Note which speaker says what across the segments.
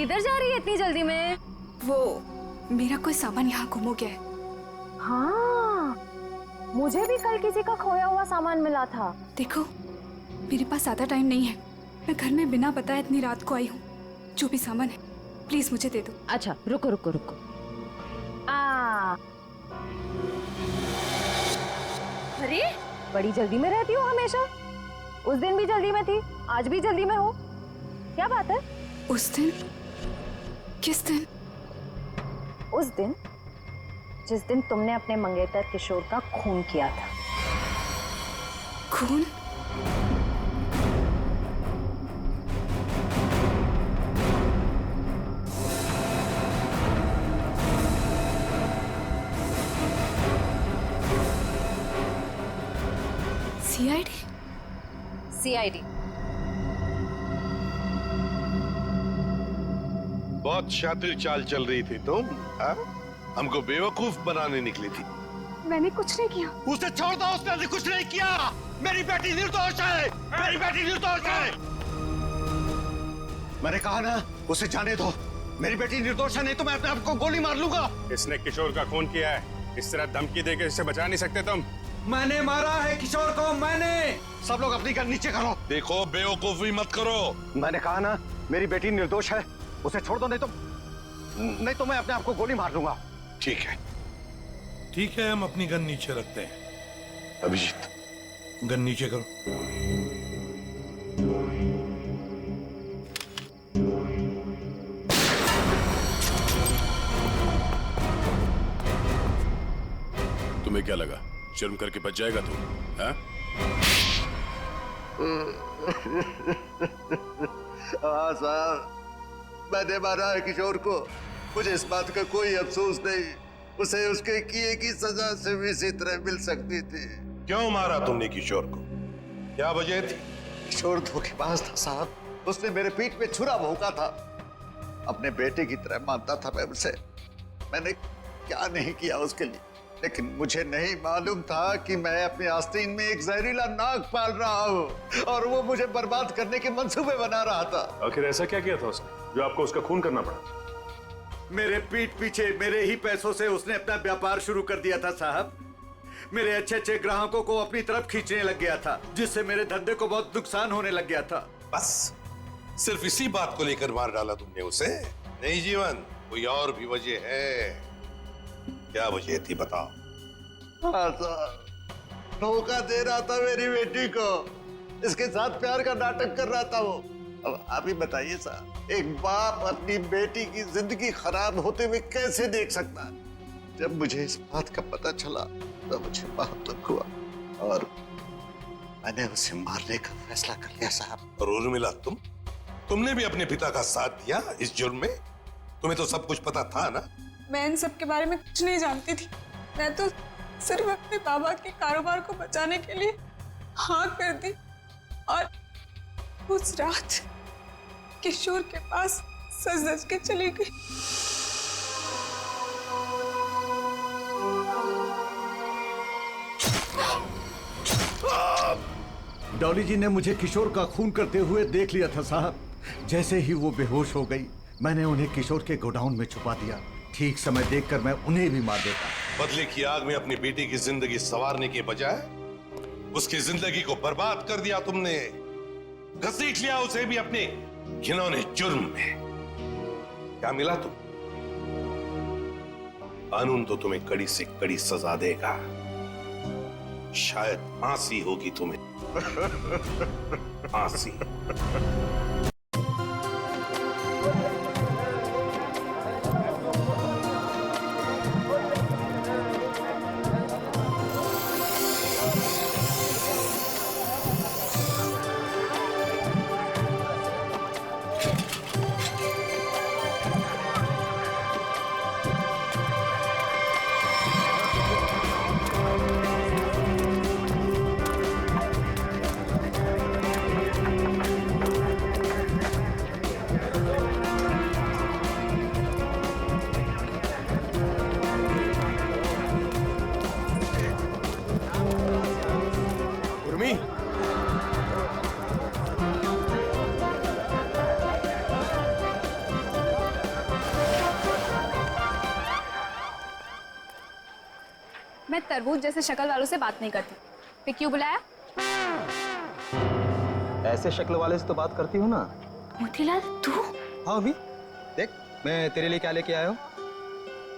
Speaker 1: किधर जा रही है इतनी जल्दी में?
Speaker 2: वो मेरा कोई सामान यहाँ गुम हो गया है।
Speaker 1: हाँ, मुझे भी कल किसी का खोया हुआ सामान मिला था।
Speaker 2: देखो, मेरे पास ज्यादा टाइम नहीं है। मैं घर में बिना बताए इतनी रात को आई हूँ। जो भी सामान है प्लीज मुझे दे दो।
Speaker 1: अच्छा रुको रुको रुको। अरे बड़ी जल्दी में रहती हो हमेशा। उस दिन भी जल्दी में थी, आज भी जल्दी में हो, क्या बात है?
Speaker 2: उस दिन? किस दिन?
Speaker 1: उस दिन जिस दिन तुमने अपने मंगेतर किशोर का खून किया था।
Speaker 2: खून? सीआईडी?
Speaker 1: सीआईडी।
Speaker 3: बहुत शातिर चाल चल रही थी तुम, हाँ? हमको बेवकूफ बनाने निकली थी।
Speaker 2: मैंने कुछ नहीं किया।
Speaker 4: उसे छोड़ दो, उसने कुछ नहीं किया। मेरी बेटी निर्दोष है, मेरी बेटी निर्दोष है। मैंने कहा ना, उसे जाने दो। मेरी बेटी निर्दोष है, नहीं तो मैं अपने आप को गोली मार लूंगा।
Speaker 5: इसने किशोर का खून किया है। इस तरह धमकी देकर इसे बचा नहीं सकते तुम।
Speaker 4: मैंने मारा है किशोर को, मैंने। सब लोग अपनी गन नीचे करो।
Speaker 3: देखो, बेवकूफी मत करो।
Speaker 4: मैंने कहा ना, मेरी बेटी निर्दोष है, उसे छोड़ दो, नहीं तो मैं अपने आप को गोली मार लूंगा।
Speaker 3: ठीक है,
Speaker 6: ठीक है, हम अपनी गन नीचे रखते हैं।
Speaker 3: अभिजीत,
Speaker 6: गन नीचे करो।
Speaker 5: तुम्हें क्या लगा जुर्म करके बच जाएगा तू? हाँ?
Speaker 4: हाँ साहब, मैंने मारा है किशोर को। मुझे इस बात का कोई अफसोस नहीं। उसे उसके किए की सजा से भी इसी तरह मिल सकती थी।
Speaker 3: क्यों मारा तुमने किशोर को? क्या वजह थी?
Speaker 4: किशोर धोखेबाज था साहब। उसने मेरे पीठ पे छुरा भोंका था। अपने बेटे की तरह मानता था मैं उसे। मैंने क्या नहीं किया उसके लिए, लेकिन मुझे नहीं मालूम था कि मैं अपने आस्तीन में एक जहरीला नाग पाल रहा हूँ और वो मुझे बर्बाद करने के मंसूबे बना रहा था।
Speaker 5: आखिर ऐसा क्या किया था उसने जो आपको उसका खून करना पड़ा?
Speaker 4: मेरे पीठ पीछे मेरे ही पैसों से उसने अपना व्यापार शुरू कर दिया था साहब। मेरे अच्छे अच्छे ग्राहकों को अपनी तरफ खींचने लग गया था, जिससे मेरे धंधे को बहुत नुकसान होने लग गया था।
Speaker 3: बस सिर्फ इसी बात को लेकर मार डाला तुमने उसे? नहीं जीवन, कोई और भी वजह है। क्या वजह थी बताओ?
Speaker 4: हाँ साहब, धोखा दे रहा था मेरी बेटी को। इसके साथ प्यार का नाटक कर रहा था वो। अब आप ही बताइए साहब, एक बाप अपनी बेटी की जिंदगी खराब होते हुए कैसे देख सकता है? जब मुझे इस बात का पता चला तो मुझे बहुत दुख हुआ और मैंने उसे मारने का फैसला कर लिया साहब।
Speaker 3: और उर्मिला, तुमने भी अपने पिता का साथ दिया इस जुर्म में? तुम्हें तो सब कुछ पता था ना?
Speaker 2: मैं इन सब के बारे में कुछ नहीं जानती थी। मैं तो सिर्फ अपने बाबा के कारोबार को बचाने के लिए हाँ कर दी और उस रात किशोर के पास सज धज के चली गई।
Speaker 4: डॉली जी ने मुझे किशोर का खून करते हुए देख लिया था साहब। जैसे ही वो बेहोश हो गई, मैंने उन्हें किशोर के गोडाउन में छुपा दिया। ठीक समय देखकर मैं उन्हें भी मार देता।
Speaker 3: बदले की आग में अपनी बेटी की जिंदगी संवारने के बजाय उसकी जिंदगी को बर्बाद कर दिया तुमने। घसीट लिया उसे भी अपने घिनौने जुर्म में। क्या मिला तुम? कानून तो तुम्हें कड़ी से कड़ी सजा देगा। शायद फांसी होगी तुम्हें। फांसी।
Speaker 7: मैं तरबूज जैसे शक्ल वालों से बात नहीं करती। फिर क्यों बुलाया?
Speaker 8: ऐसे शक्ल वाले से तो बात करती हूँ ना।
Speaker 7: मोतीलाल तू?
Speaker 8: हाँ अभी देख, मैं तेरे लिए क्या लेके आया हूँ।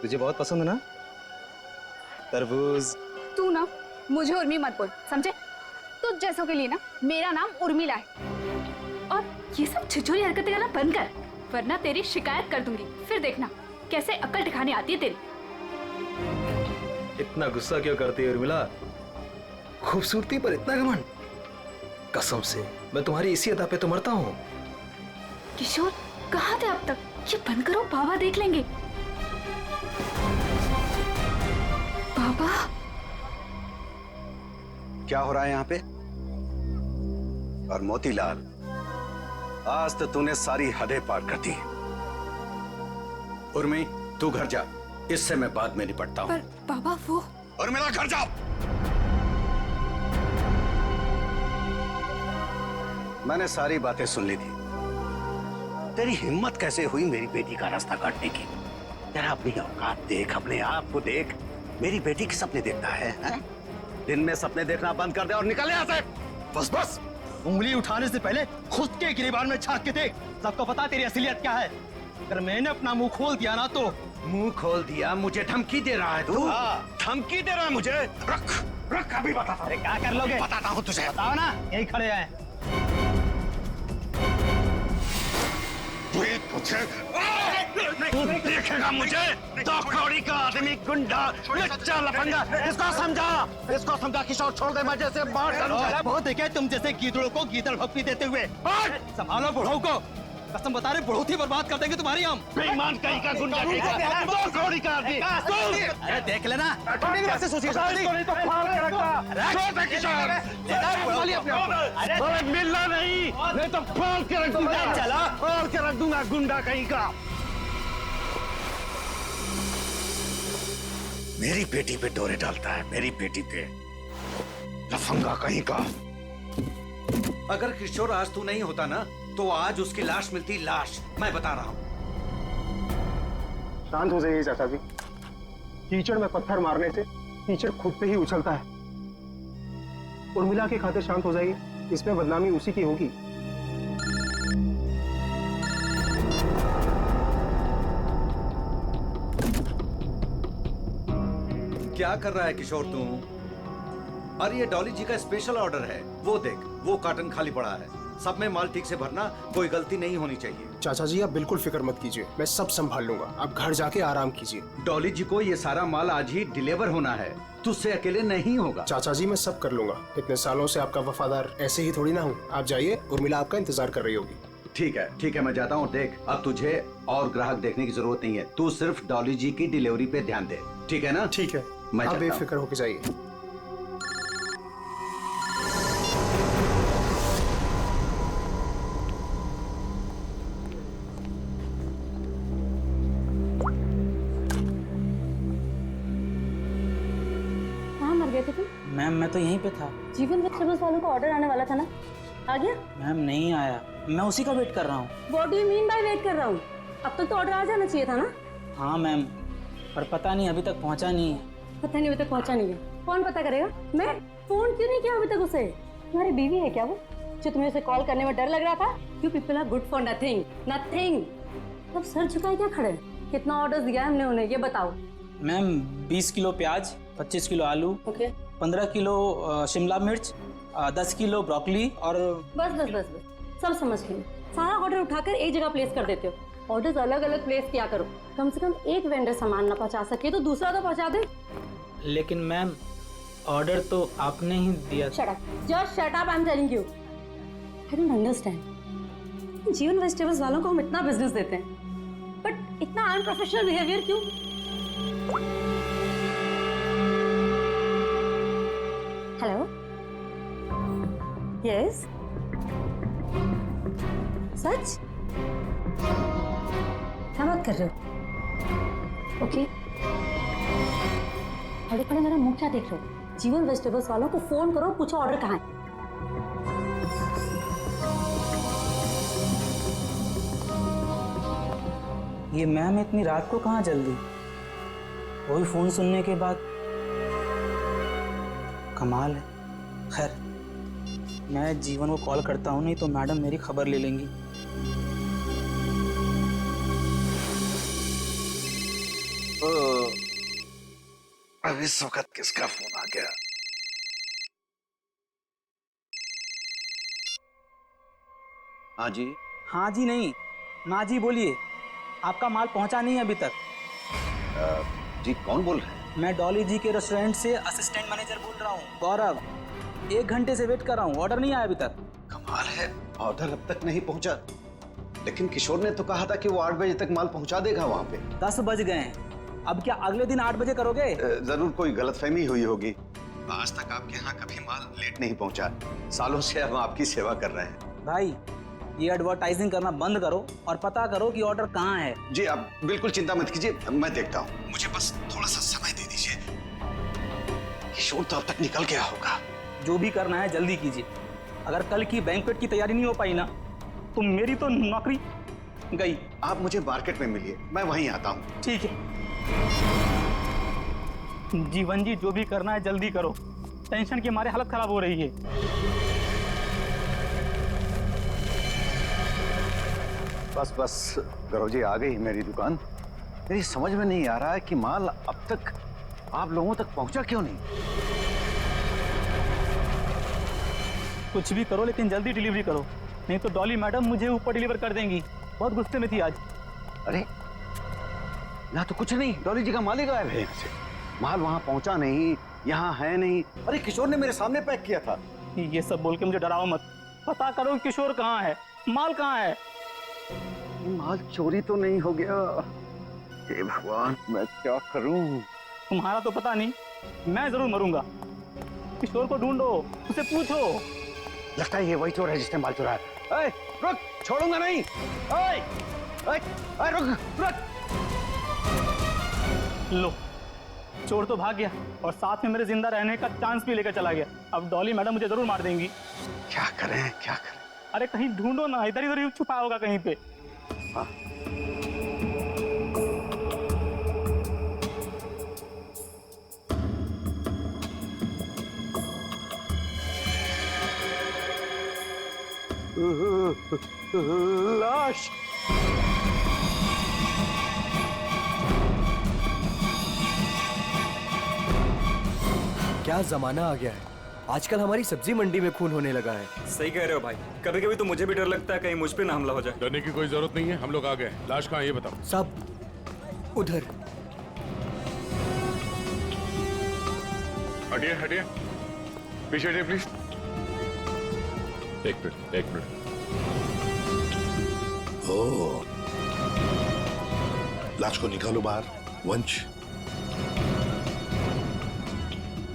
Speaker 8: तुझे बहुत पसंद है ना तरबूज।
Speaker 7: तू ना मुझे उर्मी मत बोल, समझे? तुझ जैसों के लिए ना मेरा नाम उर्मिला है। और ये सब छिछोरी हरकतें करना बंद कर, वरना तेरी शिकायत कर दूंगी। फिर देखना कैसे अक्ल ठिकाने आती है तेरी।
Speaker 8: इतना गुस्सा क्यों करती है उर्मिला? खूबसूरती पर इतना घमंड? कसम से मैं तुम्हारी इसी अदा पे तो मरता हूँ।
Speaker 7: किशोर कहाँ थे अब तक? ये बंद करो, बाबा देख लेंगे। बाबा
Speaker 4: क्या हो रहा है यहाँ पे? और मोतीलाल, आज तो तूने सारी हदें पार कर दी। उर्मी तू घर जा, इससे मैं बाद में निपटता हूँ।
Speaker 7: पर बाबा वो
Speaker 4: उर्मिला घर जाओ। मैंने सारी बातें सुन ली थी। तेरी हिम्मत कैसे हुई मेरी बेटी का रास्ता काटने की? तेरा अपनी औकात देख, अपने आप को देख। मेरी बेटी के सपने देखता है? दिन में सपने देखना बंद कर दे और निकल यहाँ से।
Speaker 8: बस बस, उंगली उठाने से पहले खुद के गिरेबान में झांक के देख। सबको पता तेरी असलियत क्या है। अगर मैंने अपना मुंह खोल दिया ना तो।
Speaker 4: मुंह खोल दिया? मुझे धमकी दे रहा है तू? धमकी दे रहा है मुझे? रख रख, अभी बताता हूँ।
Speaker 8: क्या कर लोगे?
Speaker 4: बताता हूँ तुझे।
Speaker 8: बताओ ना, यही खड़े हैं।
Speaker 4: तू देखेगा मुझे। दो कौड़ी का आदमी, गुंडा, लच्चा, लफंगा। इसको समझा किशोर, छोड़ दे, मैं जैसे मार डालूंगा।
Speaker 8: बहुत देखे तुम जैसे गीदड़ों को गीदड़ भक्ति देते हुए। संभालो बुढ़ऊ को, कसम बता रहे बुढ़ऊ थी बर्बाद कर देंगे तुम्हारी हम।
Speaker 4: बेईमान कहीं का गुंडा कहीं का, दो कौड़ी का आदमी।
Speaker 8: अरे देख लेना, कैसे सोचिए
Speaker 4: मिलना नहीं तो फाड़ के रख दूंगा। चला फाड़ के रख दूंगा, गुंडा कहीं का। मेरी बेटी पे डोरे डालता है, मेरी बेटी पे, लफंगा कहीं का।
Speaker 9: अगर किशोर आज तू नहीं होता ना तो आज उसकी लाश मिलती, लाश। मैं बता रहा हूँ।
Speaker 10: शांत हो जाइए चाचा जी। कीचड़ में पत्थर मारने से कीचड़ खुद पे ही उछलता है। उर्मिला के खातिर शांत हो जाइए, इसमें बदनामी उसी की होगी।
Speaker 9: क्या कर रहा है किशोर तू? और ये डॉली जी का स्पेशल ऑर्डर है, वो देख, वो कार्टन खाली पड़ा है। सब में माल ठीक से भरना, कोई गलती नहीं होनी चाहिए।
Speaker 10: चाचा जी आप बिल्कुल फिक्र मत कीजिए, मैं सब संभाल लूंगा। आप घर जाके आराम कीजिए।
Speaker 9: डॉली जी को ये सारा माल आज ही डिलीवर होना है, तुझसे अकेले नहीं होगा।
Speaker 10: चाचा जी मैं सब कर लूंगा। इतने सालों से आपका वफादार ऐसे ही थोड़ी ना हूँ। आप जाइए, उर्मिला आपका इंतजार कर रही होगी।
Speaker 9: ठीक है, मैं जाता हूँ। देख, अब तुझे और ग्राहक देखने की जरूरत नहीं है। तू सिर्फ डॉली जी की डिलीवरी पे ध्यान दे, ठीक है ना?
Speaker 10: ठीक है,
Speaker 9: मैं
Speaker 10: आप बेफिक्र होके जाइए।
Speaker 11: मैम मैं तो यहीं पे था।
Speaker 1: जीवन वेजिटेबल्स वालों को ऑर्डर आने वाला था ना, आ गया?
Speaker 11: मैम नहीं आया, मैं उसी का वेट कर रहा हूँ।
Speaker 1: What do you mean by weight कर रहा हूँ? अब तक तो ऑर्डर आ जाना चाहिए था ना।
Speaker 11: हाँ मैम, पर पता नहीं अभी तक पहुँचा नहीं है।
Speaker 1: पता नहीं अभी तक पहुँचा नहीं है? कौन पता करेगा? मैं फोन क्यों नहीं किया अभी तक उसे? तुम्हारी बीवी है क्या वो, जो तुम्हें उसे कॉल करने में डर लग रहा था? You people are good for nothing, nothing. अब सर झुकाए क्या खड़े? कितना ऑर्डर दिया है हमने उन्हें, ये बताओ।
Speaker 11: मैम 20 किलो प्याज, 25 किलो आलू,
Speaker 1: ओके,
Speaker 11: 15 किलो शिमला मिर्च, 10 किलो ब्रोकली और
Speaker 1: बस बस बस बस सब समझ गई। सारा ऑर्डर उठाकर एक जगह प्लेस कर देते हो। ऑर्डर्स अलग अलग प्लेस किया करो। कम से कम एक वेंडर सामान ना पहुंचा सके तो दूसरा तो पहुंचा दे।
Speaker 11: लेकिन मैम ऑर्डर तो आपने ही दिया।
Speaker 1: Shut up, just shut up, I am telling you. I don't understand. जीवन वेजिटेबल्स वालों को हम इतना बिजनेस देते हैं, बट इतना अनप्रोफेशनल बिहेवियर क्यों? हेलो, यस, सच? क्या बात कर रहे हो? ओके, खड़े खड़े मेरा मुंह क्या देख रहे हो? जीवन वेजिटेबल्स वालों को फोन करो, पूछो ऑर्डर कहाँ है।
Speaker 11: ये मैम इतनी रात को कहाँ जल्दी? वही फोन सुनने के बाद कमाल है। खैर, मैं जीवन को कॉल करता हूँ, नहीं तो मैडम मेरी खबर ले लेंगी।
Speaker 4: अब इस वक्त किसका फोन आ गया? हाँ जी।
Speaker 11: हाँ जी नहीं, ना जी बोलिए। आपका माल पहुंचा नहीं है अभी तक।
Speaker 4: जी कौन बोल रहे हैं?
Speaker 11: मैं डॉली जी के रेस्टोरेंट से असिस्टेंट मैनेजर बोल रहा हूँ, गौरव। 1 घंटे से वेट कर रहा हूँ, ऑर्डर नहीं आया अभी तक।
Speaker 4: कमाल है, ऑर्डर अब तक नहीं पहुंचा। लेकिन किशोर ने तो कहा था कि वो 8 बजे तक माल पहुंचा देगा वहाँ पे।
Speaker 11: 10 बज गए हैं, अब क्या अगले दिन 8 बजे करोगे?
Speaker 4: जरूर कोई गलतफहमी हुई होगी। आज तक आपके यहाँ कभी माल लेट नहीं पहुंचा। सालों से हम आपकी सेवा कर रहे हैं।
Speaker 11: भाई, ये एडवर्टाइजिंग करना बंद करो और पता करो कि ऑर्डर कहाँ है।
Speaker 4: जी आप बिल्कुल चिंता मत कीजिए, मैं देखता हूँ। मुझे बस थोड़ा सा समय दे दीजिए। किशोर तो अब तक निकल गया होगा।
Speaker 11: जो भी करना है जल्दी कीजिए। अगर कल की बैंक्वेट की तैयारी नहीं हो पाई ना, तो मेरी तो नौकरी गई।
Speaker 4: आप मुझे मार्केट में मिलिए, मैं वहीं आता हूँ।
Speaker 11: ठीक है जीवन जी, जो भी करना है जल्दी करो। टेंशन के मारे हालत खराब हो रही है।
Speaker 4: बस गौरव जी, आ गई मेरी दुकान। मेरी समझ में नहीं आ रहा है कि माल अब तक आप लोगों तक पहुंचा क्यों नहीं।
Speaker 11: कुछ भी करो लेकिन जल्दी डिलीवरी करो, नहीं तो डॉली मैडम मुझे ऊपर डिलीवर कर देंगी। बहुत गुस्से में थी आज।
Speaker 4: अरे यहाँ तो कुछ नहीं, डॉली जी का माल ही गायब है यहाँ से। माल वहाँ पहुंचा नहीं, यहाँ है नहीं। अरे किशोर ने मेरे सामने पैक किया था।
Speaker 11: ये सब बोल के मुझे डराओ मत। पता करो किशोर कहाँ है, माल कहाँ है।
Speaker 4: माल चोरी तो नहीं हो गया? हे भगवान, मैं क्या करूं?
Speaker 11: तुम्हारा तो पता नहीं, मैं जरूर मरूंगा। किशोर को ढूंढो, उसे पूछो।
Speaker 4: लगता है ये वही चोर है जिसने माल चुराया। ए, रुक, छोड़ूंगा नहीं। रुक।
Speaker 11: लो, चोर तो भाग गया और साथ में मेरे जिंदा रहने का चांस भी लेकर चला गया। अब डॉली मैडम मुझे जरूर मार देंगी।
Speaker 4: क्या करें, क्या करें?
Speaker 11: अरे कहीं ढूंढो ना, इधर इधर ही छुपा होगा कहीं पे।
Speaker 4: हाँ। लाश।
Speaker 12: क्या जमाना आ गया है, आजकल हमारी सब्जी मंडी में खून होने लगा है।
Speaker 13: सही कह रहे हो भाई, कभी कभी तो मुझे भी डर लगता है कहीं मुझ पे ना हमला हो जाए।
Speaker 5: डरने की कोई जरूरत नहीं है, हम लोग आ गए। लाश कहाँ है ये बताओ।
Speaker 12: सब उधर।
Speaker 5: हटिए हटिए, पीछे हटिए प्लीज। एक मिनट।
Speaker 3: ओह, लाश को निकालो बाहर। वंश,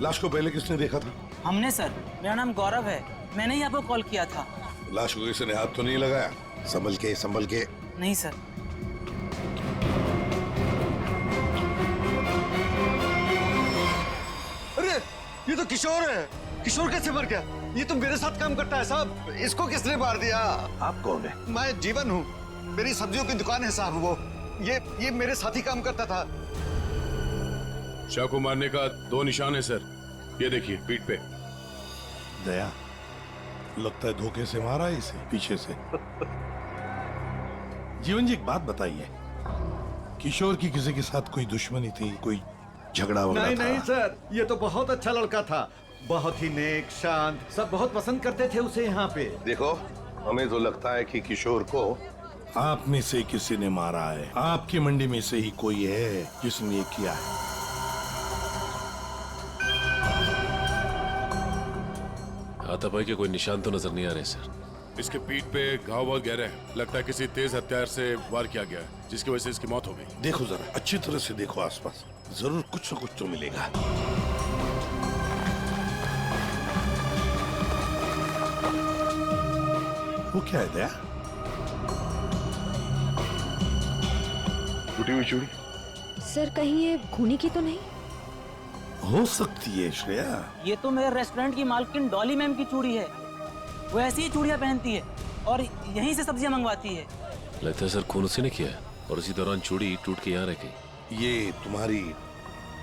Speaker 3: लाश को पहले किसने देखा था?
Speaker 11: हमने सर, मेरा नाम गौरव है, मैंने ही आपको कॉल किया था।
Speaker 3: लाश को किसी ने हाथ तो नहीं लगाया? संभल के।
Speaker 11: नहीं सर।
Speaker 4: अरे ये तो किशोर है। किशोर कैसे मर गया? ये तो मेरे साथ काम करता है साहब। इसको किसने मार दिया?
Speaker 3: आप कौन है?
Speaker 4: मैं जीवन हूँ, मेरी सब्जियों की दुकान है साहब। वो ये मेरे साथ ही काम करता था।
Speaker 5: शाह को मारने का 2 निशान है सर, ये देखिए पीठ पे।
Speaker 3: दया, लगता है धोखे से मारा है इसे, पीछे से। जीवन जी, एक बात बताइए, किशोर की किसी के साथ कोई दुश्मनी थी, कोई झगड़ा वगैरह था?
Speaker 9: नहीं सर, ये तो बहुत अच्छा लड़का था, बहुत ही नेक, शांत, सब बहुत पसंद करते थे उसे यहाँ पे।
Speaker 3: देखो, हमें तो लगता है कि किशोर को आप में से किसी ने मारा है। आपकी मंडी में से ही कोई है जिसने ये किया है।
Speaker 5: हाथापाई के कोई निशान तो नजर नहीं आ रहे सर। इसके पीठ पे घाव बहुत गहरे हैं, लगता है किसी तेज हथियार से वार किया गया है, जिसकी वजह से इसकी मौत हो गई।
Speaker 3: देखो जरा, अच्छी तरह से देखो आसपास, जरूर कुछ न कुछ तो मिलेगा। वो क्या है दया?
Speaker 5: टूटी हुई चूड़ी।
Speaker 14: सर, कहीं ये खूनी की तो नहीं
Speaker 3: हो सकती है श्रेया।
Speaker 11: ये तो मेरे रेस्टोरेंट की मालकिन डॉली मैम की चूड़ी है। वो ऐसी ही चूड़ियां पहनती है और यहीं से सब्जियां मंगवाती है।
Speaker 5: लगता है सर खून उसी ने किया है और उसी दौरान चूड़ी टूट के यहाँ रह गई।
Speaker 3: ये तुम्हारी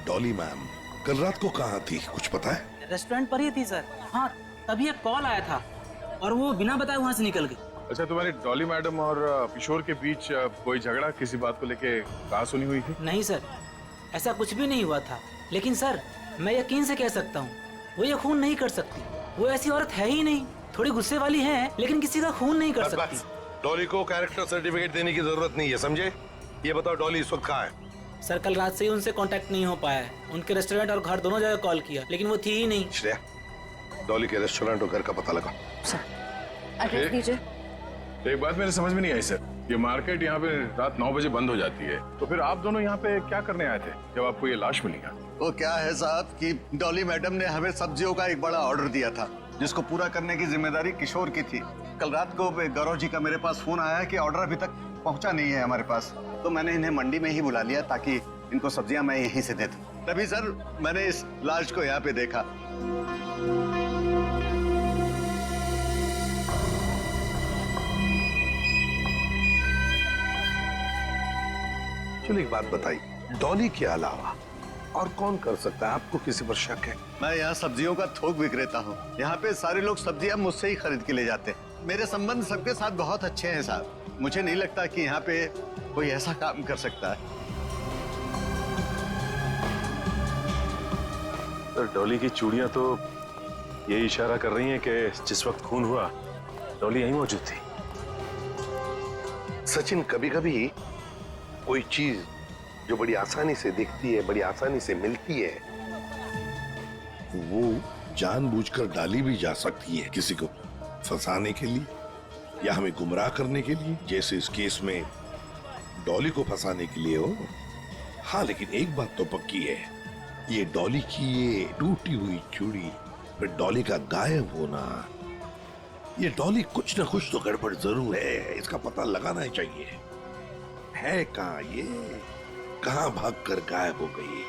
Speaker 3: डॉली मैम कल रात को कहाँ थी, कुछ पता है?
Speaker 11: रेस्टोरेंट पर ही थी सर। हाँ, तभी एक कॉल आया था और वो बिना बताए वहाँ से निकल गई।
Speaker 15: अच्छा, तुम्हारी डॉली मैडम और किशोर के बीच कोई झगड़ा किसी बात को लेके कहाँ सुनी हुई थी?
Speaker 11: नहीं सर, ऐसा कुछ भी नहीं हुआ था। लेकिन सर, मैं यकीन से कह सकता हूँ वो ये खून नहीं कर सकती। वो ऐसी औरत है ही नहीं। थोड़ी गुस्से वाली है लेकिन किसी का खून नहीं कर सकती।
Speaker 3: डॉली को कैरेक्टर सर्टिफिकेट देने की जरूरत नहीं है, समझे? ये बताओ डॉली इस वक्त कहाँ है?
Speaker 11: सर, कल रात से ही उनसे कांटेक्ट नहीं हो पाया है। उनके रेस्टोरेंट और घर दोनों जगह कॉल किया लेकिन वो थी ही नहीं।
Speaker 3: श्रेया, डॉली के रेस्टोरेंट और घर का पता लगा।
Speaker 14: एड्रेस दीजिए।
Speaker 15: एक बात मेरे समझ में नहीं आई सर, ये मार्केट यहाँ पे रात 9 बजे बंद हो जाती है, तो फिर आप दोनों यहाँ पे क्या करने आए थे जब आपको ये लाश मिली?
Speaker 4: वो क्या है साहब कि डॉली मैडम ने हमें सब्जियों का एक बड़ा ऑर्डर दिया था जिसको पूरा करने की जिम्मेदारी किशोर की थी। कल रात को गौरव जी का मेरे पास फोन आया कि ऑर्डर अभी तक पहुंचा नहीं है हमारे पास, तो मैंने इन्हें मंडी में ही बुला लिया ताकि इनको सब्जियां मैं यहीं से दे दूं। तभी सर मैंने इस लाश को यहाँ पे देखा।
Speaker 3: चलो एक बात बताइए, डॉली के अलावा और कौन कर सकता है? आपको किसी पर शक है?
Speaker 4: मैं यहाँ सब्जियों का थोक विक्रेता हूँ। यहाँ पे सारे लोग सब्जियां मुझसे ही खरीद के ले जाते हैं। मेरे संबंध सबके साथ बहुत अच्छे हैं साहब। मुझे नहीं लगता कि यहाँ पे कोई ऐसा काम कर सकता है।
Speaker 5: सर, डॉली की चूड़ियां तो ये इशारा कर रही हैं कि जिस वक्त खून हुआ डॉली यहीं मौजूद थी।
Speaker 3: सचिन, कभी कभी कोई चीज जो बड़ी आसानी से दिखती है, बड़ी आसानी से मिलती है, वो जानबूझकर डाली भी जा सकती है किसी को फंसाने के लिए या हमें गुमराह करने के लिए, जैसे इस केस में डॉली को फंसाने के लिए हो। हाँ, लेकिन एक बात तो पक्की है, ये डॉली की ये टूटी हुई चूड़ी, फिर डॉली का गायब होना, ये डॉली कुछ ना कुछ तो गड़बड़ जरूर है। इसका पता लगाना ही चाहिए। है कहाँ ये? कहाँ भागकर गायब हो गई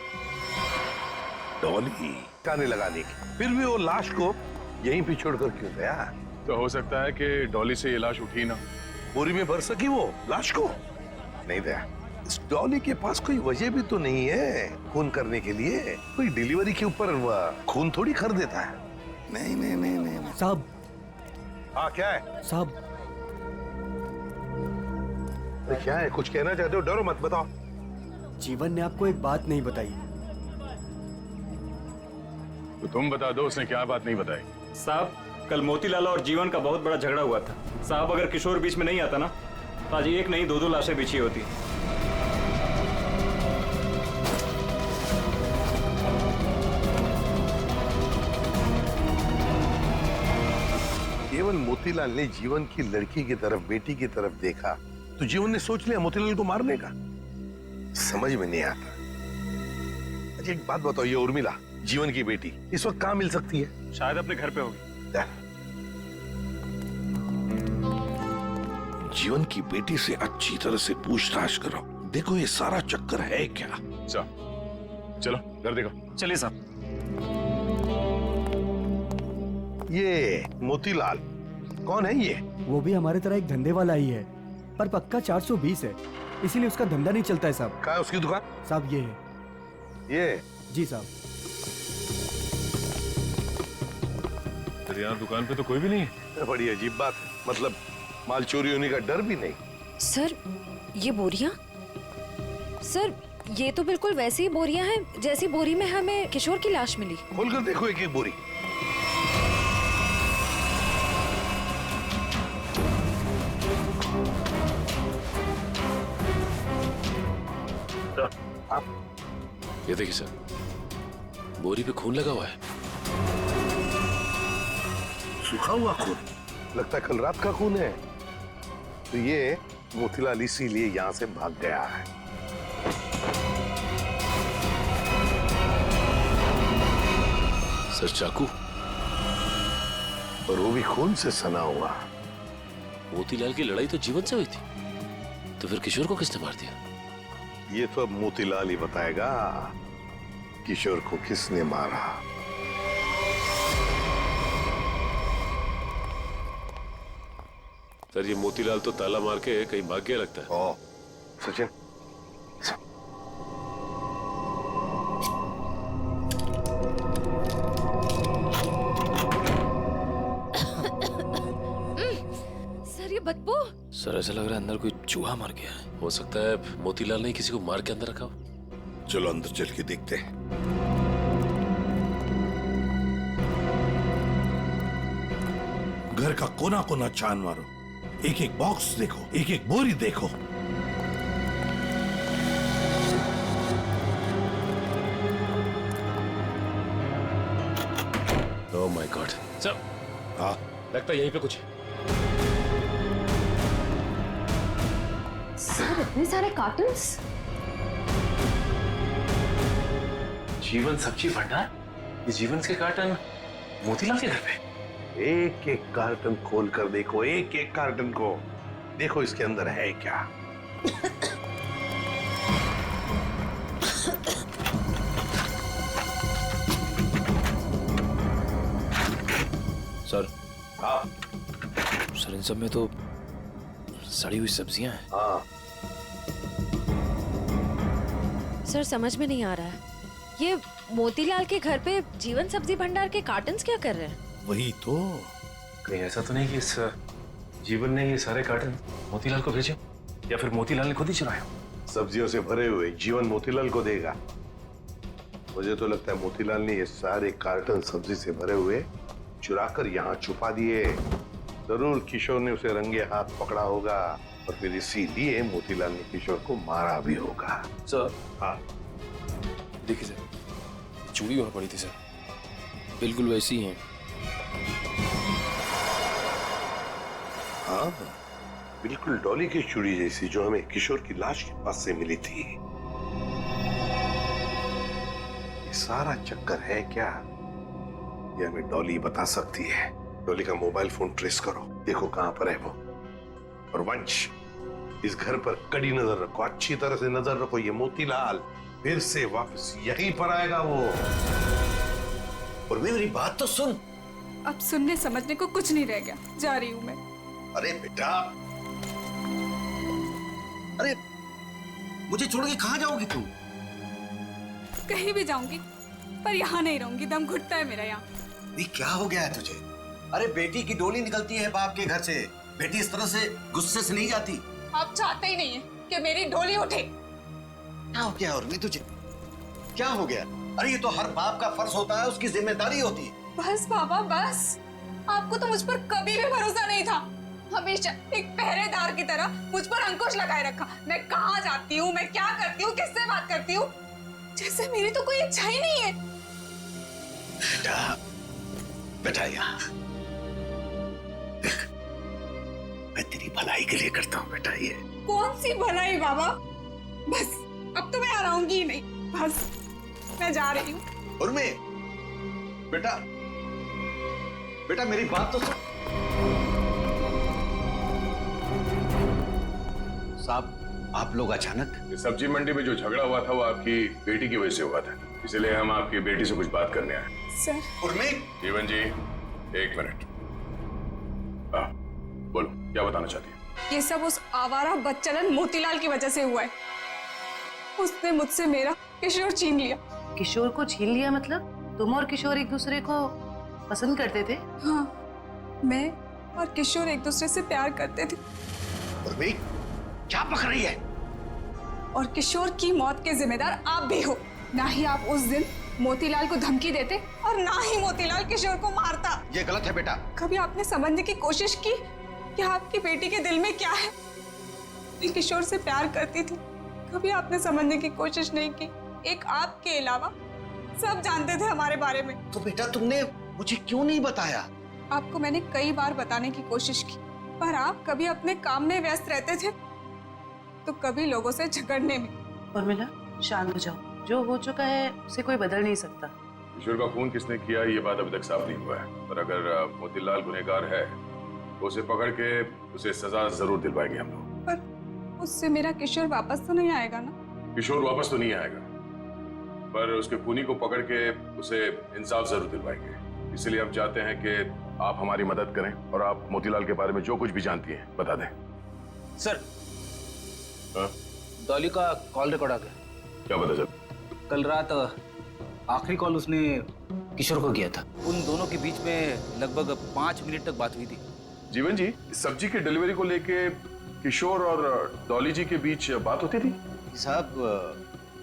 Speaker 3: डॉली? काने लगाने की, फिर भी वो लाश को यहीं पे छोड़कर क्यों गया?
Speaker 15: तो हो सकता है कि डॉली से ये लाश उठी ना।
Speaker 3: बोरी में भर सकी वो लाश को? नहीं दया, इस डॉली के पास कोई वजह भी तो नहीं है खून करने के लिए। कोई डिलीवरी के ऊपर खून थोड़ी कर देता है। नहीं नहीं नहीं नहीं
Speaker 12: साहब।
Speaker 3: हाँ, क्या है
Speaker 12: साहब?
Speaker 3: क्या है? कुछ कहना चाहते हो? डरो मत, बताओ।
Speaker 12: जीवन ने आपको एक बात नहीं बताई।
Speaker 15: तो तुम बता दो, उसने क्या बात नहीं बताई?
Speaker 13: साहब, कल मोतीलाल और जीवन का बहुत बड़ा झगड़ा हुआ था। साहब, अगर किशोर बीच में नहीं आता ना तो आज एक नहीं दो लाशें बिछी होती।
Speaker 3: केवल मोतीलाल ने जीवन की लड़की की तरफ, बेटी की तरफ देखा तो जीवन ने सोच लिया मोतीलाल को मारने का। समझ में नहीं आता। अच्छा एक बात बताओ, ये उर्मिला जीवन की बेटी इस वक्त कहाँ मिल सकती है?
Speaker 13: शायद अपने घर पे होगी।
Speaker 3: जीवन की बेटी से अच्छी तरह से पूछताछ करो, देखो ये सारा चक्कर है क्या।
Speaker 15: चलो घर देखो।
Speaker 13: चलिए साहब।
Speaker 3: ये मोतीलाल कौन है? ये
Speaker 12: वो भी हमारे तरह एक धंधे वाला ही है, पर पक्का 420 है, इसीलिए उसका धंधा नहीं चलता है साहब।
Speaker 3: कहाँ है उसकी दुकान?
Speaker 12: साहब ये है।
Speaker 3: ये?
Speaker 12: जी साहब।
Speaker 15: यार दुकान पे तो कोई भी नहीं है।
Speaker 3: बड़ी अजीब बात है, मतलब माल चोरी होने का डर भी नहीं।
Speaker 14: सर, ये बोरियां? सर, ये तो बिल्कुल वैसी ही बोरियां हैं जैसी बोरी में हमें किशोर की लाश मिली।
Speaker 3: खोलकर देखो एक एक बोरी।
Speaker 5: ये देखिए सर, बोरी पे खून लगा हुआ है।
Speaker 3: सूखा हुआ खून? लगता है कल रात का खून है। तो ये मोतीलाल इसीलिए यहाँ से भाग गया है।
Speaker 5: सर चाकू?
Speaker 3: और वो भी खून से सना हुआ।
Speaker 5: मोतीलाल की लड़ाई तो जीवन से हुई थी, तो फिर किशोर को किसने मार दिया?
Speaker 3: ये तो अब मोतीलाल ही बताएगा किशोर को किसने मारा।
Speaker 5: सर, ये मोतीलाल तो ताला मार के कहीं भाग गया लगता है।
Speaker 3: ओ, सचिन
Speaker 12: सर ऐसा लग रहा है अंदर कोई चूहा मर गया है।
Speaker 5: हो सकता है मोतीलाल ने किसी को मार के अंदर रखा हो।
Speaker 3: चलो अंदर चल के देखते हैं। घर का कोना कोना छान मारो, एक एक बॉक्स देखो, एक एक बोरी देखो।
Speaker 5: ओह माय गॉड सर,
Speaker 3: हाँ
Speaker 5: लगता है यहीं पे कुछ है।
Speaker 1: सर इतने सारे कार्टन्स।
Speaker 5: जीवन सब्जी भंडार, ये जीवन के कार्टन मोतीलाल के घर पे।
Speaker 3: एक एक कार्टन खोल कर देखो, एक एक कार्टन को देखो, इसके अंदर है क्या।
Speaker 12: सर
Speaker 3: हाँ
Speaker 12: सर इन सब में तो सड़ी हुई सब्जियां हैं।
Speaker 3: हाँ
Speaker 14: सर समझ में नहीं आ रहा है, ये मोतीलाल के घर पे जीवन सब्जी भंडार के कार्टन्स क्या कर रहे हैं?
Speaker 3: वही तो।
Speaker 5: कहीं ऐसा तो नहीं कि इस जीवन ने ये सारे कार्टन मोतीलाल को भेजे, या फिर मोतीलाल ने खुद ही चुराया?
Speaker 3: सब्जियों से भरे हुए जीवन मोतीलाल को देगा। मुझे तो लगता है मोतीलाल ने ये सारे कार्टन सब्जी से भरे हुए चुराकर यहाँ छुपा दिए। जरूर किशोर ने उसे रंगे हाथ पकड़ा होगा और फिर इसीलिए मोतीलाल ने किशोर को मारा भी होगा।
Speaker 12: सर
Speaker 3: हाँ
Speaker 12: देखिए सर, चूड़ी वहां पड़ी थी सर, बिल्कुल वैसी ही है।
Speaker 3: हाँ बिल्कुल डॉली की चूड़ी जैसी, जो हमें किशोर की लाश के पास से मिली थी। ये सारा चक्कर है क्या, ये हमें डॉली बता सकती है। डॉली का मोबाइल फोन ट्रेस करो, देखो कहां पर है वो। और वंश, इस घर पर कड़ी नजर रखो, अच्छी तरह से नजर रखो। ये मोतीलाल फिर से वापस यहीं पर आएगा वो।
Speaker 9: और मेरी बात तो सुन।
Speaker 2: अब सुनने समझने को कुछ नहीं रह गया, जा रही हूँ मैं।
Speaker 9: अरे बेटा, अरे मुझे छोड़ के कहाँ जाओगी तू?
Speaker 2: कहीं भी जाऊंगी, पर यहाँ नहीं रहूंगी। दम घुटता है मेरा यहाँ।
Speaker 9: ये क्या हो गया है तुझे? अरे बेटी की डोली निकलती है बाप के घर से, बेटी इस तरह से गुस्से से नहीं जाती।
Speaker 2: आप चाहते ही नहीं है कि मेरी डोली उठे।
Speaker 9: क्या हो गया उर्मी तुझे? क्या हो गया? अरे ये तो हर बाप का फर्ज होता है, उसकी जिम्मेदारी होती है।
Speaker 2: बस बाबा बस, आपको तो मुझ पर कभी भी भरोसा नहीं था। हमेशा एक पहरेदार की तरह मुझ पर अंकुश लगाए रखा। मैं कहाँ जाती हूँ, मैं क्या करती हूँ, किससे बात करती हूँ, जैसे मेरी तो कोई इच्छा ही नहीं है।
Speaker 9: बेटा, बेटा यहाँ देख, मैं तेरी भलाई के लिए करता हूँ बेटा। ये
Speaker 2: कौन सी भलाई बाबा? बस अब तो मैं आराऊंगी ही नहीं, बस मैं जा रही हूँ।
Speaker 9: उर्मी, बेटा, बेटा मेरी बात तो सुन। साहब, आप लोग अचानक?
Speaker 15: ये सब्जी मंडी में जो झगड़ा हुआ था वो आपकी बेटी की वजह से हुआ था, इसलिए हम आपकी बेटी से कुछ बात करने आए।
Speaker 2: सर।
Speaker 9: उर्मी,
Speaker 15: जीवन जी एक मिनट, बोलो क्या बताना चाहती है?
Speaker 2: ये सब उस आवारा बच्चलन मोतीलाल की वजह से हुआ है। उसने मुझसे मेरा किशोर छीन लिया।
Speaker 1: किशोर को छीन लिया मतलब? तुम और किशोर एक दूसरे को पसंद करते थे?
Speaker 2: हाँ, मैं और किशोर एक दूसरे से प्यार करते थे।
Speaker 9: उर्मी, क्या पक रही है?
Speaker 2: और किशोर की मौत के जिम्मेदार आप भी हो। ना ही आप उस दिन मोतीलाल को धमकी देते और ना ही मोतीलाल किशोर को मारता।
Speaker 9: ये गलत है बेटा।
Speaker 2: कभी आपने समझने की कोशिश की कि आपकी बेटी के दिल में क्या है? मैं किशोर से प्यार करती थी। कभी आपने समझने की कोशिश नहीं की। एक आपके अलावा सब जानते थे हमारे बारे में।
Speaker 9: तो बेटा तुमने मुझे क्यों नहीं बताया?
Speaker 2: आपको मैंने कई बार बताने की कोशिश की, पर आप कभी अपने काम में व्यस्त रहते थे तो कभी लोगों से झगड़ने में।
Speaker 1: उर्मिला, शांत हो जाओ। जो हो चुका है उसे कोई बदल नहीं सकता।
Speaker 15: किशोर का खून किसने किया ये बात अभी तक साफ नहीं हुआ है, पर अगर मोतीलाल गुनहगार है तो उसे पकड़ के उसे सजा जरूर दिलवाएंगे हम लोग।
Speaker 2: पर उससे मेरा किशोर वापस तो नहीं आएगा ना?
Speaker 15: किशोर वापस तो नहीं आएगा, पर उसके खूनी को पकड़ के उसे इंसाफ जरूर दिलवाएंगे। इसलिए हम चाहते हैं कि आप हमारी मदद करें और आप मोतीलाल के बारे में जो कुछ भी जानती हैं बता दें।
Speaker 11: सर,
Speaker 15: हाँ?
Speaker 11: डॉली का कॉल रिकॉर्ड आ गया।
Speaker 15: क्या पता चल?
Speaker 11: कल रात आखिरी कॉल उसने किशोर को किया था। उन दोनों के बीच में लगभग 5 मिनट तक बात हुई थी।
Speaker 15: जीवन जी, सब्जी की डिलीवरी को लेके किशोर और डॉली जी के बीच बात होती थी?
Speaker 9: साहब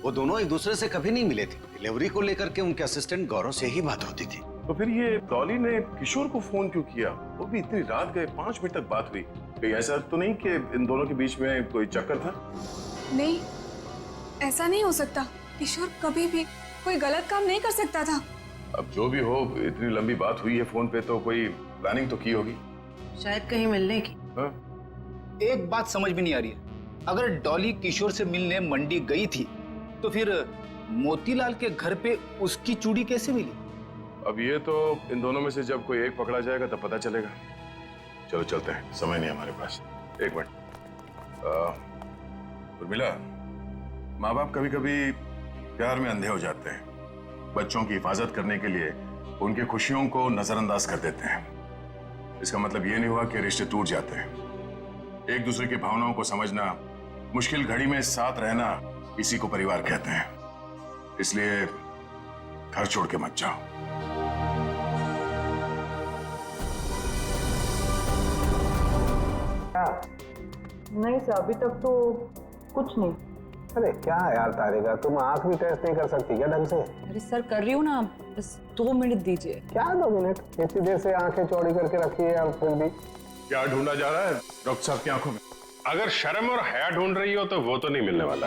Speaker 9: वो दोनों एक दूसरे से कभी नहीं मिले थे। डिलीवरी को लेकर के उनके असिस्टेंट गौरव से ही बात होती थी।
Speaker 15: तो फिर ये डॉली ने किशोर को फोन क्यों किया? वो भी इतनी रात गए, 5 मिनट तक बात हुई। कहीं ऐसा तो नहीं कि इन दोनों के बीच में कोई चक्कर था?
Speaker 2: नहीं, ऐसा नहीं हो सकता। किशोर कभी भी कोई गलत काम नहीं कर सकता था।
Speaker 15: अब जो भी हो, इतनी लंबी बात हुई है फोन पे, तो कोई प्लानिंग तो की होगी।
Speaker 1: शायद कहीं मिलने की।
Speaker 15: हाँ?
Speaker 8: एक बात समझ में नहीं आ रही है, अगर डॉली किशोर से मिलने मंडी गई थी तो फिर मोतीलाल के घर पे उसकी चूड़ी कैसे मिली?
Speaker 15: अब ये तो इन दोनों में से जब कोई एक पकड़ा जाएगा तब पता चलेगा। चलो चलते हैं, समय नहीं हमारे पास। एक मिनट, उर्मिला, माँ बाप कभी कभी प्यार में अंधे हो जाते हैं। बच्चों की हिफाजत करने के लिए उनकी खुशियों को नजरअंदाज कर देते हैं। इसका मतलब ये नहीं हुआ कि रिश्ते टूट जाते हैं। एक दूसरे की भावनाओं को समझना, मुश्किल घड़ी में साथ रहना, इसी को परिवार कहते हैं। इसलिए घर छोड़ के मत जाओ।
Speaker 10: नहीं सर, अभी तक तो कुछ नहीं। अरे क्या यार तारिका, तुम आंख भी टेस्ट नहीं कर सकती क्या ढंग से?
Speaker 16: अरे सर कर रही हूँ ना, बस 2 मिनट दीजिए।
Speaker 10: क्या 2 मिनट? इतनी देर से आंखें चौड़ी करके रखी है और फिर भी
Speaker 15: क्या ढूंढा जा रहा है डॉक्टर साहब की आंखों में? अगर शर्म और हया ढूंढ रही हो तो वो तो नहीं मिलने वाला।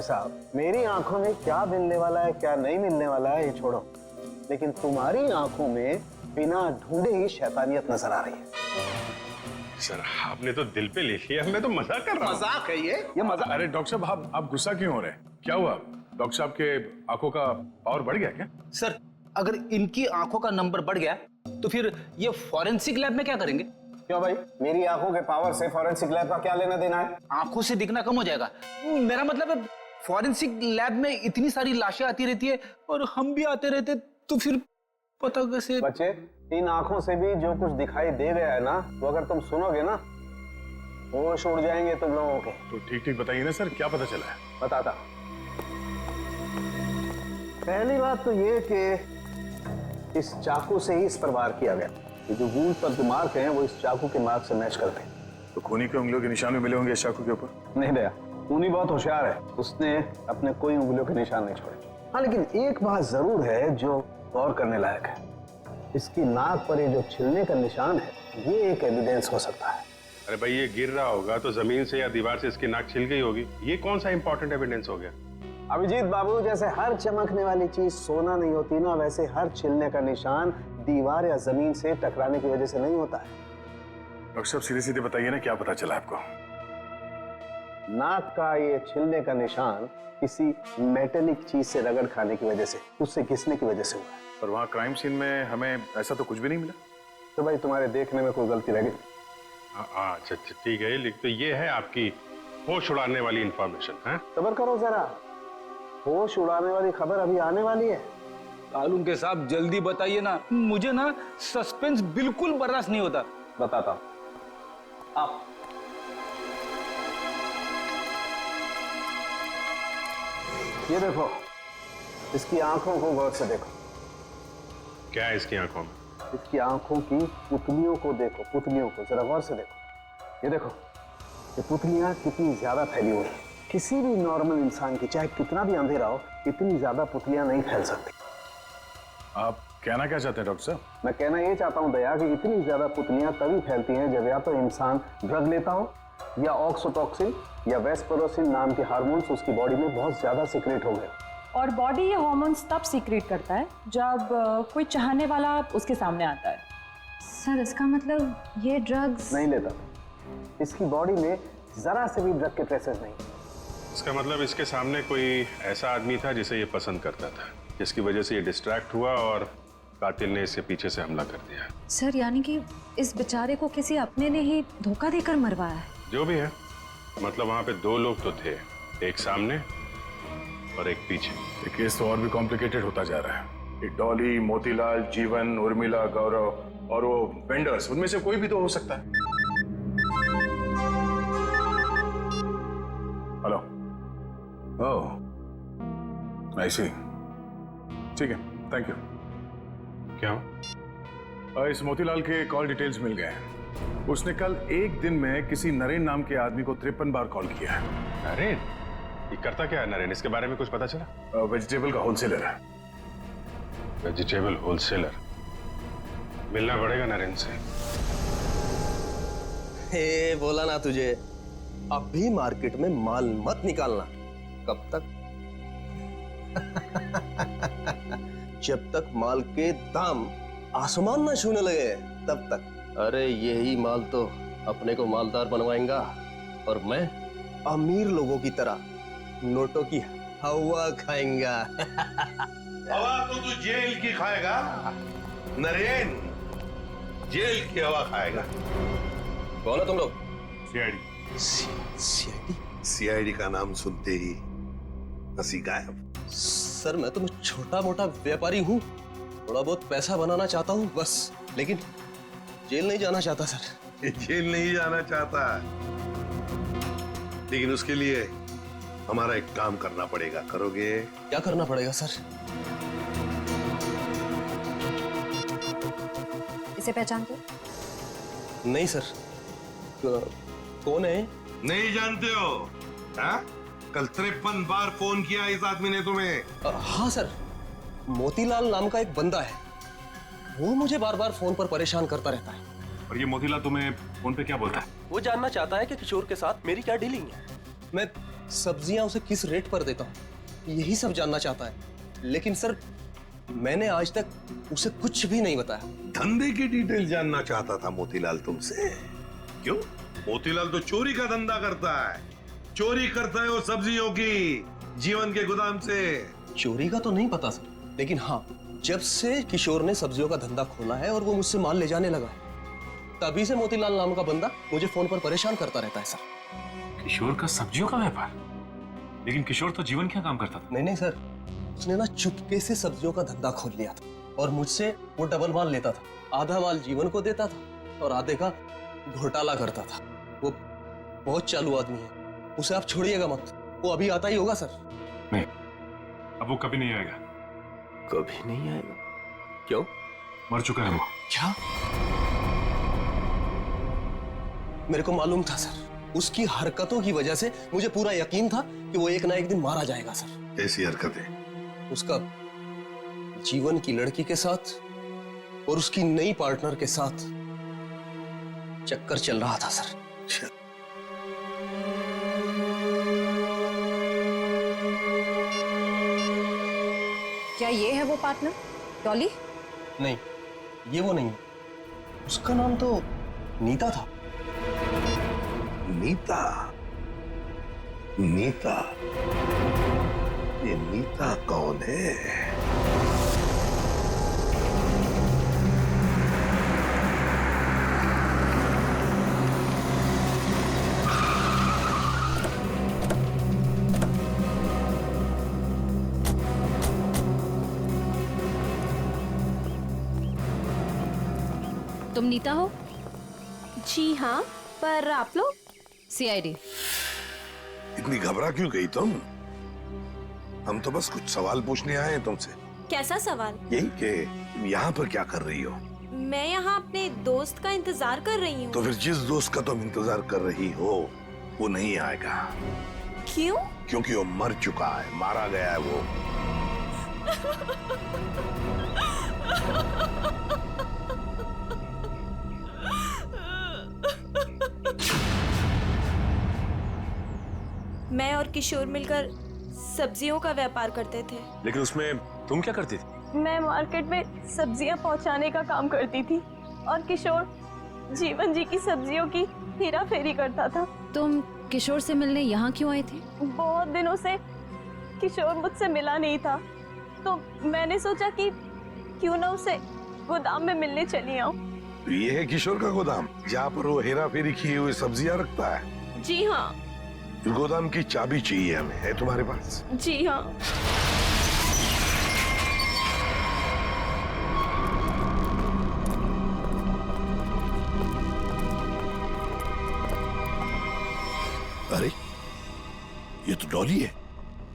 Speaker 10: साहब, मेरी आंखों में क्या मिलने वाला है क्या नहीं मिलने वाला है ये छोड़ो, लेकिन तुम्हारी आंखों में बिना ढूंढे ही शैतानियत नजर आ रही है।
Speaker 15: सर आपने तो दिल पे ले लिया, मैं तो मजाक कर रहा हूँ।
Speaker 8: मजाक है ये मजाक।
Speaker 15: अरे डॉक्टर साहब आप गुस्सा क्यों हो रहे हैं? क्या हुआ? डॉक्टर साहब के आंखों का पावर बढ़ गया क्या?
Speaker 8: सर अगर इनकी आंखों का नंबर बढ़ गया तो फिर ये फॉरेंसिक लैब में क्या करेंगे?
Speaker 10: क्यों भाई, मेरी आंखों के पावर से फॉरेंसिक लैब का क्या लेना देना है?
Speaker 8: आंखों से दिखना कम हो जाएगा। मेरा मतलब है फॉरेंसिक लैब में इतनी सारी लाशें आती रहती है और हम भी आते रहते, तो फिर पता कैसे?
Speaker 10: बच्चे, इन आंखों से भी जो कुछ दिखाई दे गया है ना, वो अगर तुम सुनोगे ना, होश उड़ जाएंगे तुम लोगों के।
Speaker 15: तो ठीक ठीक बताइए ना सर, क्या पता चला है?
Speaker 10: बताता। पहली बात तो ये कि इस चाकू से ही इस पर वार किया गया। ये जो वूंड पर जो मार्क हैं वो इस चाकू के मार्क से मैच करते हैं।
Speaker 15: तो खूनी के उंगलियों के निशान भी मिले होंगे इस चाकू के ऊपर?
Speaker 10: नहीं दया, खूनी बहुत होशियार है, उसने अपने कोई उंगलियों के निशान नहीं छोड़े। हाँ, लेकिन एक बात जरूर है जो गौर करने लायक है। इसकी नाक पर ये जो छिलने का निशान है, ये एक एविडेंस हो सकता है।
Speaker 15: अरे भाई ये गिर रहा होगा तो जमीन से या दीवार से इसकी नाक छिल गई होगी। ये कौन सा इंपॉर्टेंट एविडेंस हो गया?
Speaker 10: अभिजीत बाबू, जैसे हर चमकने वाली चीज सोना नहीं होती ना, वैसे हर छिलने का निशान दीवार या जमीन से टकराने की वजह से नहीं होता है।
Speaker 15: डॉक्टर साहब सीधे सीधे बताइए ना, क्या पता चला आपको?
Speaker 10: नाक का ये छिलने का निशान किसी मेटेलिक चीज से रगड़ खाने की वजह से, उससे घिसने की वजह से हुआ है।
Speaker 15: पर वहाँ क्राइम सीन में हमें ऐसा तो कुछ भी नहीं मिला।
Speaker 10: तो भाई तुम्हारे देखने में कोई गलती रह गई?
Speaker 15: अच्छा ठीक है, लिख तो ये है आपकी होश उड़ाने वाली इंफॉर्मेशन है।
Speaker 10: सब्र करो जरा, होश उड़ाने वाली खबर अभी आने वाली है।
Speaker 8: तालुम के साहब जल्दी बताइए ना, मुझे ना सस्पेंस बिल्कुल बर्दाश्त नहीं होता।
Speaker 10: बताता हूं। आप ये देखो, इसकी आंखों को गौर से देखो।
Speaker 15: क्या है इसकी आंखों में?
Speaker 10: इसकी आंखों की पुतलियों को देखो, पुतलियों को जरा गौर से देखो। ये देखो, ये पुतलियां कितनी ज्यादा फैली हुई हैं। किसी भी नॉर्मल इंसान की, चाहे कितना भी अंधेरा हो, इतनी ज्यादा पुतलियां नहीं फैल सकती।
Speaker 15: आप कहना क्या चाहते हैं डॉक्टर साहब?
Speaker 10: मैं कहना ये चाहता हूं दया कि इतनी ज्यादा पुतलियां तभी फैलती हैं जब या तो इंसान ड्रग लेता हो, या ऑक्सीटोसिन या वेस्परोसिन नाम के हार्मोन्स उसकी बॉडी में बहुत ज्यादा सीक्रेट हो गए।
Speaker 16: और बॉडी ये हार्मोन्स तब सीक्रेट करता है जब कोई चाहने वाला उसके सामने आता है।
Speaker 14: सर इसका मतलब ये ड्रग्स
Speaker 10: नहीं लेता, इसकी बॉडी में जरा से भी ड्रग के ट्रेसेस नहीं।
Speaker 15: इसका मतलब इसके सामने कोई ऐसा आदमी था जिसे ये पसंद करता था, जिसकी वजह से ये डिस्ट्रैक्ट हुआ और कातिल ने इससे पीछे से हमला कर दिया।
Speaker 14: सर यानी कि इस बेचारे को किसी अपने ने ही धोखा देकर मरवाया है।
Speaker 15: जो भी है, मतलब वहां पे 2 लोग तो थे, एक सामने और एक पीछे। ये केस तो और भी कॉम्प्लिकेटेड होता जा रहा है। ये डॉली, मोतीलाल, जीवन, उर्मिला, गौरव और वो वेंडर्स, उनमें से कोई भी तो हो सकता है। हेलो, ओह आई सी, ठीक है, थैंक यू। क्या हो?
Speaker 5: इस मोतीलाल के कॉल डिटेल्स मिल गए हैं। उसने कल एक दिन में किसी नरेन नाम के आदमी को 53 बार कॉल किया है।
Speaker 15: नरेन? ये करता क्या है नरेन? इसके बारे में कुछ पता चला?
Speaker 5: वेजिटेबल का होलसेलर है।
Speaker 15: Vegetable wholesaler? मिलना पड़ेगा नरेन से।
Speaker 12: हे बोला ना तुझे, अब भी मार्केट में माल मत निकालना। कब तक? जब तक माल के दाम आसमान ना छूने लगे तब तक। अरे यही माल तो अपने को मालदार बनवाएगा और मैं अमीर लोगों की तरह नोटों की हवा खाएंगा।
Speaker 3: हवा तो तू जेल की खाएगा नरेन, जेल की हवा खाएगा।
Speaker 12: कौन है तुम लोग?
Speaker 3: सीआईडी।
Speaker 12: सीआईडी?
Speaker 3: सीआईडी का नाम सुनते ही हंसी गायब।
Speaker 12: सर मैं तो छोटा मोटा व्यापारी हूँ, थोड़ा बहुत पैसा बनाना चाहता हूँ बस, लेकिन जेल नहीं जाना चाहता सर।
Speaker 3: जेल नहीं जाना चाहता, लेकिन उसके लिए हमारा एक काम करना पड़ेगा। करोगे?
Speaker 12: क्या करना पड़ेगा सर?
Speaker 14: इसे पहचानते?
Speaker 12: नहीं सर। कौन है?
Speaker 3: नहीं जानते हो? हाँ? कल 53 बार फोन किया इस आदमी ने तुम्हें।
Speaker 12: हाँ सर, मोतीलाल नाम का एक बंदा है, वो मुझे बार बार फोन पर परेशान करता रहता है।
Speaker 15: और ये मोतीलाल तुम्हें फोन पे क्या बोलता है?
Speaker 12: वो जानना चाहता है कि किशोर के साथ मेरी क्या डीलिंग है, मैं सब्जियां उसे किस रेट पर देता हूँ, यही सब जानना चाहता है। लेकिन सर मैंने आज तक उसे कुछ भी नहीं बताया।
Speaker 3: धंधे की डिटेल जानना चाहता था मोतीलाल तुमसे? क्यों? मोतीलाल तो चोरी का धंधा करता है। चोरी करता है वो सब्जियों की, जीवन के गोदाम से।
Speaker 12: चोरी का तो नहीं पता सर, लेकिन हाँ, जब से किशोर ने सब्जियों का धंधा खोला है और वो मुझसे माल ले जाने लगा, तभी से मोतीलाल नाम का बंदा मुझे फोन पर परेशान करता रहता है सर।
Speaker 15: किशोर का सब्जियों का व्यापार? लेकिन किशोर तो जीवन क्या काम करता था?
Speaker 12: नहीं सर, उसने ना चुपके से सब्जियों का धंधा खोल लिया था और मुझसे वो डबल माल लेता था। आधा माल जीवन को देता था और आधे का घोटाला करता था। वो बहुत चालू आदमी है, उसे आप छोड़िएगा मत, वो अभी आता ही होगा सर।
Speaker 15: नहीं, अब वो कभी नहीं आएगा।
Speaker 12: कभी नहीं आएगा? क्यों?
Speaker 15: मर चुका है वो।
Speaker 12: क्या? मेरे को मालूम था सर, उसकी हरकतों की वजह से मुझे पूरा यकीन था कि वो एक ना एक दिन मारा जाएगा सर।
Speaker 3: कैसी हरकतें?
Speaker 12: उसका जीवन की लड़की के साथ और उसकी नई पार्टनर के साथ चक्कर चल रहा था सर।
Speaker 14: क्या ये है वो पार्टनर, डॉली?
Speaker 12: नहीं, ये वो नहीं, उसका नाम तो नीता था।
Speaker 3: नीता? नीता? ये नीता कौन है?
Speaker 14: तुम नीता हो?
Speaker 17: जी हाँ, पर आप लोग?
Speaker 14: सीआईडी।
Speaker 3: इतनी घबरा क्यों गई तुम? हम तो बस कुछ सवाल पूछने आए हैं तुमसे।
Speaker 17: कैसा सवाल?
Speaker 3: यही कि तुम यहाँ पर क्या कर रही हो?
Speaker 17: मैं यहाँ अपने दोस्त का इंतजार कर रही हूँ।
Speaker 3: तो फिर जिस दोस्त का तुम इंतजार कर रही हो वो नहीं आएगा।
Speaker 17: क्यों?
Speaker 3: क्योंकि वो मर चुका है, मारा गया है वो।
Speaker 17: मैं और किशोर मिलकर सब्जियों का व्यापार करते थे।
Speaker 15: लेकिन उसमें तुम क्या करती थी?
Speaker 2: मैं मार्केट में सब्जियां पहुंचाने का काम करती थी और किशोर जीवन जी की सब्जियों की हेरा फेरी करता था।
Speaker 14: तुम किशोर से मिलने यहाँ क्यों आए थे?
Speaker 2: बहुत दिनों से किशोर मुझसे मिला नहीं था, तो मैंने सोचा कि क्यों ना उसे गोदाम में मिलने चली आऊं।
Speaker 3: तो ये है किशोर का गोदाम, जहाँ पर वो हेरा फेरी किए हुए सब्जियां रखता है?
Speaker 17: जी हाँ।
Speaker 3: गोदाम की चाबी चाहिए हमें, है तुम्हारे पास?
Speaker 17: जी हाँ।
Speaker 3: अरे ये तो डॉली है।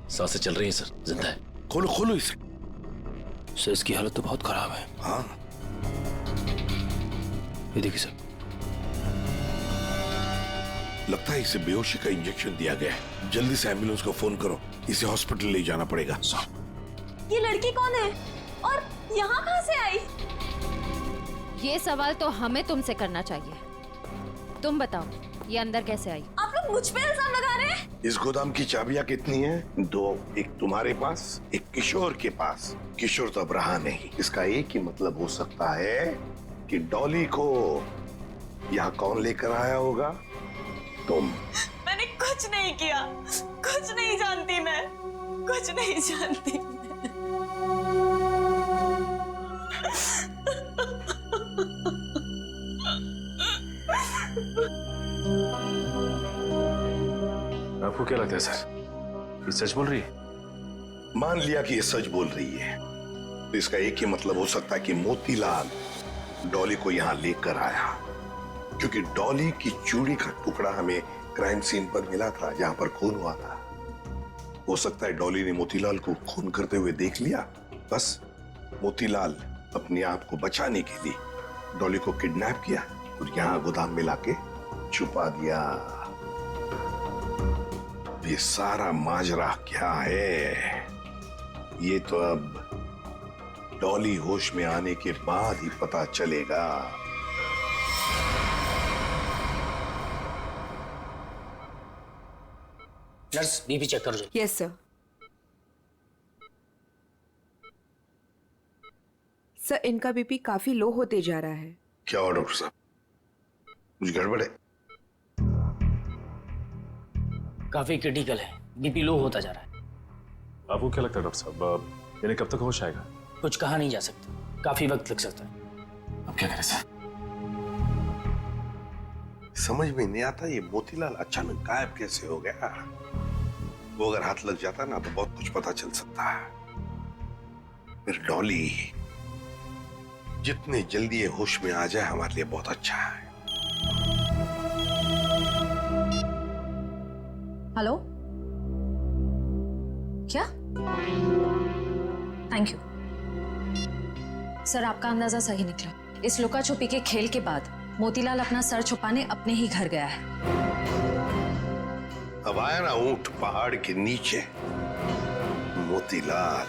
Speaker 5: सांसें चल रही हैं सर, जिंदा है।
Speaker 3: खोलो खोलो इसे।
Speaker 8: सर इसकी हालत तो बहुत खराब है।
Speaker 3: हाँ
Speaker 8: ये देखिए सर,
Speaker 3: लगता है इसे बेहोशी का इंजेक्शन दिया गया है। जल्दी से एम्बुलेंस को फोन करो, इसे हॉस्पिटल ले जाना पड़ेगा।
Speaker 17: ये लड़की कौन है और यहाँ कहाँ से आई?
Speaker 14: ये सवाल तो हमें तुमसे करना चाहिए। तुम बताओ, ये अंदर कैसे आई?
Speaker 17: आप लोग मुझ पे इल्जाम लगा रहे हैं?
Speaker 3: इस गोदाम की चाबियां कितनी हैं? 2, एक तुम्हारे पास, एक किशोर के पास। किशोर तो अब रहा नहीं। इसका एक ही मतलब हो सकता है कि डॉली को यहाँ कौन लेकर आया होगा? तुम।
Speaker 17: मैंने कुछ नहीं किया, कुछ नहीं जानती मैं, कुछ नहीं जानती मैं।
Speaker 5: आपको क्या लगता है सर, ये सच बोल रही है?
Speaker 3: मान लिया कि ये सच बोल रही है, तो इसका एक ही मतलब हो सकता है कि मोतीलाल डॉली को यहाँ लेकर आया, क्योंकि डॉली की चूड़ी का टुकड़ा हमें क्राइम सीन पर मिला था, जहां पर खून हुआ था। हो सकता है डॉली ने मोतीलाल को खून करते हुए देख लिया। बस मोतीलाल अपने आप को बचाने के लिए डॉली को किडनैप किया और यहाँ गोदाम में लाके छुपा दिया। ये सारा माजरा क्या है, ये तो अब डॉली होश में आने के बाद ही पता चलेगा।
Speaker 11: नर्स, बीपी चेक करो।
Speaker 17: Yes sir. सर, इनका बीपी काफी लो होते जा रहा है।
Speaker 3: क्या हुआ डॉक्टर साहब, कुछ गड़बड़ है?
Speaker 11: काफी क्रिटिकल है, बीपी लो होता जा रहा है।
Speaker 5: आपको क्या लगता है डॉक्टर साहब, यानी कब तक होश आएगा?
Speaker 11: कुछ कहा नहीं जा सकता, काफी वक्त लग सकता है।
Speaker 5: अब क्या करें सर?
Speaker 3: समझ में नहीं आता ये मोतीलाल अचानक गायब कैसे हो गया। वो अगर हाथ लग जाता ना तो बहुत कुछ पता चल सकता है। फिर डॉली जितने जल्दी ये होश में आ जाए हमारे लिए बहुत अच्छा है।
Speaker 14: हेलो, क्या? थैंक यू सर, आपका अंदाजा सही निकला। इस लुका छुपी के खेल के बाद मोतीलाल अपना सर छुपाने अपने ही घर गया है।
Speaker 3: अब आया ना ऊंट पहाड़ के नीचे, मोतीलाल